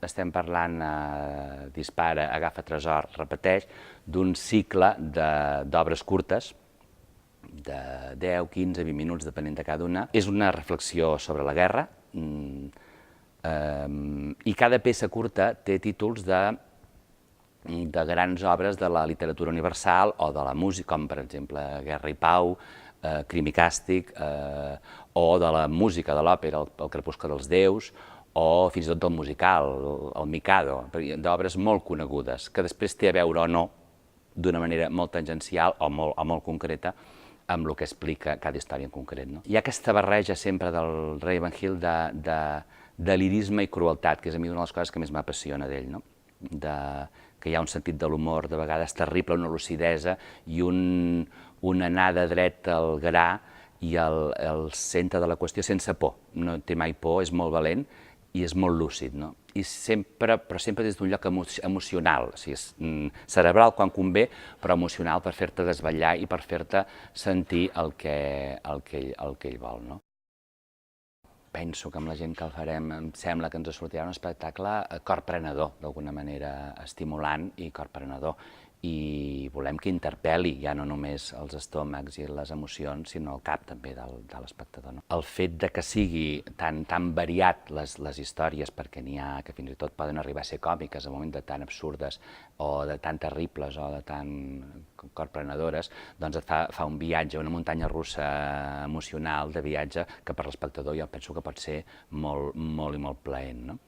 estem parlant, dispara, agafa tresor, repeteix, d'un cicle d'obres curtes, de 10, 15, 20 minuts, depenent de cada una. És una reflexió sobre la guerra, i cada peça curta té títols de grans obres de la literatura universal o de la música, com per exemple Guerra i Pau, Crim i Càstig, o de la música de l'òpera, El crepuscle dels déus, o fins i tot del musical, el Mikado, d'obres molt conegudes, que després té a veure o no, d'una manera molt tangencial o molt concreta, amb el que explica cada història en concret. Hi ha aquesta barreja sempre del Ravenhill de lirisme i crueltat, que és a mi una de les coses que més m'apassiona d'ell, que hi ha un sentit de l'humor de vegades terrible, una lucidesa i una anada dret al gra i al centre de la qüestió sense por. No té mai por, és molt valent i és molt lúcid, però sempre des d'un lloc emocional, o sigui, cerebral quan convé, però emocional per fer-te desvetllar i per fer-te sentir el que ell vol. Penso que amb la gent que el farem em sembla que ens sortirà un espectacle corprenedor, d'alguna manera estimulant i corprenedor. I volem que interpel·li ja no només els estómacs i les emocions, sinó el cap també de l'espectador. El fet de que sigui tan variat les històries, perquè n'hi ha que fins i tot poden arribar a ser còmiques, a moments de tan absurdes o de tan terribles o de tan corprenedores, doncs et fa un viatge, una muntanya russa emocional de viatge que per l'espectador jo penso que pot ser molt i molt plaent.